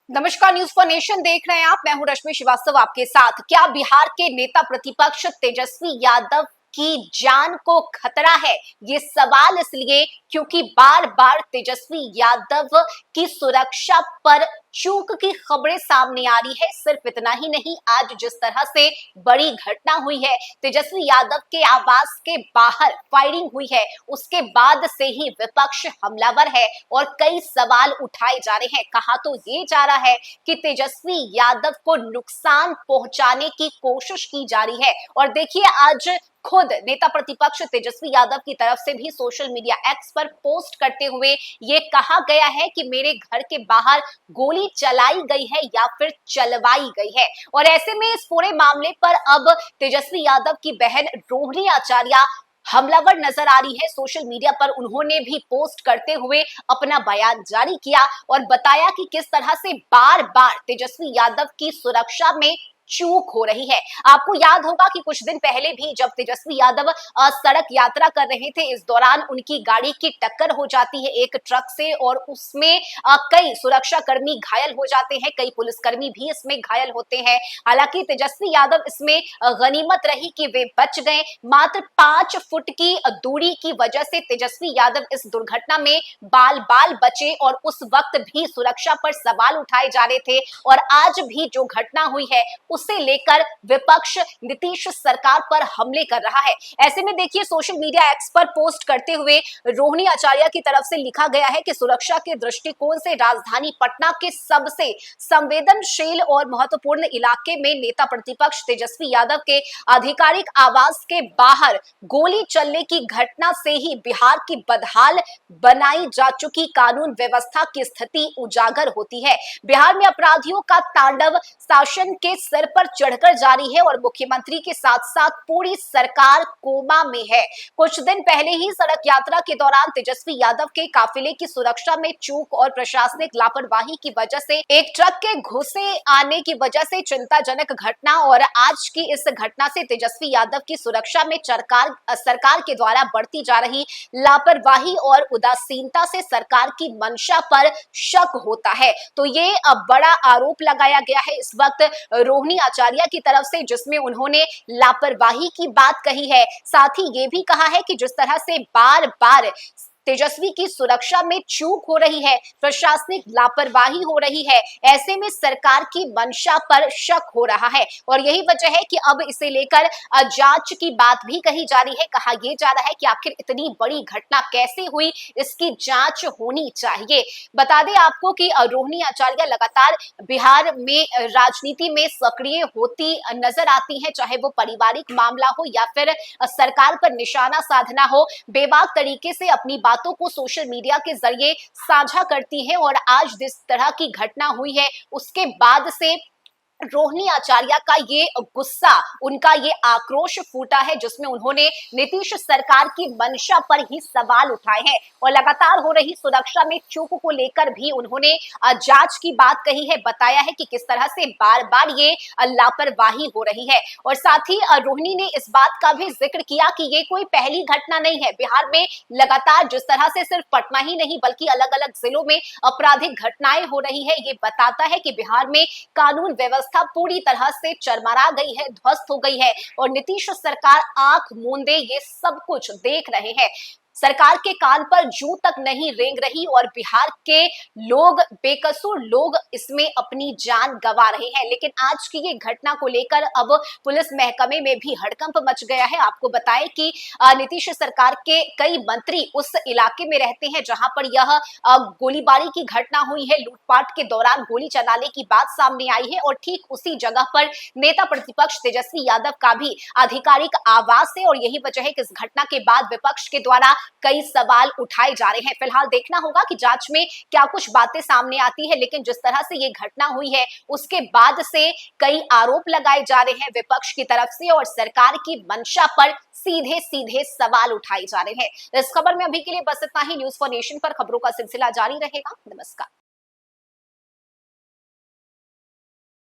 नमस्कार, news for nation देख रहे हैं आप। मैं हूं रश्मि श्रीवास्तव आपके साथ। क्या बिहार के नेता प्रतिपक्ष तेजस्वी यादव की जान को खतरा है? ये सवाल इसलिए क्योंकि बार बार तेजस्वी यादव की सुरक्षा पर चूक की खबरें सामने आ रही है। सिर्फ इतना ही नहीं, आज जिस तरह से बड़ी घटना हुई है, तेजस्वी यादव के आवास के बाहर फायरिंग हुई है, उसके बाद से ही विपक्ष हमलावर है और कई सवाल उठाए जा रहे हैं। कहा तो ये जा रहा है कि तेजस्वी यादव को नुकसान पहुंचाने की कोशिश की जा रही है। और देखिए, आज खुद नेता प्रतिपक्ष तेजस्वी यादव की तरफ से भी सोशल मीडिया एक्स पर पोस्ट करते हुए ये कहा गया है कि मेरे घर के बाहर गोली चलाई गई है या फिर चलवाई गई है। और ऐसे में इस पूरे मामले पर अब तेजस्वी यादव की बहन रोहिणी आचार्य हमलावर नजर आ रही है। सोशल मीडिया पर उन्होंने भी पोस्ट करते हुए अपना बयान जारी किया और बताया कि किस तरह से बार बार तेजस्वी यादव की सुरक्षा में चूक हो रही है। आपको याद होगा कि कुछ दिन पहले भी जब तेजस्वी यादव सड़क यात्रा कर रहे थे, इस दौरान उनकी गाड़ी की टक्कर हो जाती है एक ट्रक से और उसमें कई सुरक्षा कर्मी घायल हो जाते हैं, कई पुलिसकर्मी भी इसमें घायल होते हैं। हालांकि तेजस्वी यादव इसमें गनीमत रही कि वे बच गए। मात्र 5 फुट की दूरी की वजह से तेजस्वी यादव इस दुर्घटना में बाल बाल बचे और उस वक्त भी सुरक्षा पर सवाल उठाए जा रहे थे। और आज भी जो घटना हुई है उसे लेकर विपक्ष नीतीश सरकार पर हमले कर रहा है। ऐसे में देखिए, सोशल मीडिया एक्स पर पोस्ट करते हुए रोहिणी आचार्य की तरफ से लिखा गया है कि सुरक्षा के दृष्टिकोण से राजधानी पटना के सबसे संवेदनशील और महत्वपूर्ण इलाके में नेता प्रतिपक्ष तेजस्वी यादव के आधिकारिक आवास के बाहर गोली चलने की घटना से ही बिहार की बदहाल बनाई जा चुकी कानून व्यवस्था की स्थिति उजागर होती है। बिहार में अपराधियों का तांडव शासन के सिर पर चढ़कर जारी है और मुख्यमंत्री के साथ साथ पूरी सरकार कोमा में है। कुछ दिन पहले ही सड़क यात्रा के दौरान तेजस्वी यादव के काफिले की सुरक्षा में चूक और प्रशासनिक लापरवाही की वजह से एक ट्रक के घुसे आने की वजह से चिंताजनक घटना और आज की इस घटना से तेजस्वी यादव की सुरक्षा में सरकार के द्वारा बढ़ती जा रही लापरवाही और उदासीनता से सरकार की मंशा पर शक होता है। तो ये बड़ा आरोप लगाया गया है इस वक्त रोहिणी आचार्य की तरफ से, जिसमें उन्होंने लापरवाही की बात कही है। साथ ही ये भी कहा है कि जिस तरह से बार बार तेजस्वी की सुरक्षा में चूक हो रही है, प्रशासनिक लापरवाही हो रही है, ऐसे में सरकार की मंशा पर शक हो रहा है और यही वजह है कि अब इसे लेकर जांच की बात भी कही जा रही है। कहा यह जा रहा है कि आखिर इतनी बड़ी घटना कैसे हुई, इसकी जांच होनी चाहिए। बता दें आपको कि रोहिणी आचार्य लगातार बिहार में राजनीति में सक्रिय होती नजर आती है, चाहे वो पारिवारिक मामला हो या फिर सरकार पर निशाना साधना हो। बेबाक तरीके से अपनी बातों को सोशल मीडिया के जरिए साझा करती है और आज जिस तरह की घटना हुई है उसके बाद से रोहिणी आचार्य का ये गुस्सा, उनका ये आक्रोश फूटा है, जिसमें उन्होंने नीतीश सरकार की मंशा पर ही सवाल उठाए हैं और लगातार हो रही सुरक्षा में चूक को लेकर भी उन्होंने जांच की बात कही है। बताया है कि किस तरह से बार बार ये लापरवाही हो रही है और साथ ही रोहिणी ने इस बात का भी जिक्र किया कि ये कोई पहली घटना नहीं है। बिहार में लगातार जिस तरह से सिर्फ पटना ही नहीं बल्कि अलग अलग जिलों में आपराधिक घटनाएं हो रही है, ये बताता है कि बिहार में कानून व्यवस्था पूरी तरह से चरमरा गई है, ध्वस्त हो गई है और नीतीश सरकार आंख मूंदे ये सब कुछ देख रहे हैं। सरकार के कान पर जूं तक नहीं रेंग रही और बिहार के लोग, बेकसूर लोग इसमें अपनी जान गंवा रहे हैं। लेकिन आज की ये घटना को लेकर अब पुलिस महकमे में भी हड़कंप मच गया है। आपको बताएं कि नीतीश सरकार के कई मंत्री उस इलाके में रहते हैं जहां पर यह गोलीबारी की घटना हुई है। लूटपाट के दौरान गोली चलाने की बात सामने आई है और ठीक उसी जगह पर नेता प्रतिपक्ष तेजस्वी यादव का भी आधिकारिक आवास है और यही वजह है कि इस घटना के बाद विपक्ष के द्वारा कई सवाल उठाए जा रहे हैं। फिलहाल देखना होगा कि जांच में क्या कुछ बातें सामने आती है, लेकिन जिस तरह से ये घटना हुई है उसके बाद से कई आरोप लगाए जा रहे हैं विपक्ष की तरफ से और सरकार की मंशा पर सीधे सीधे सवाल उठाए जा रहे हैं। इस खबर में अभी के लिए बस इतना ही। न्यूज फॉर नेशन पर खबरों का सिलसिला जारी रहेगा। नमस्कार।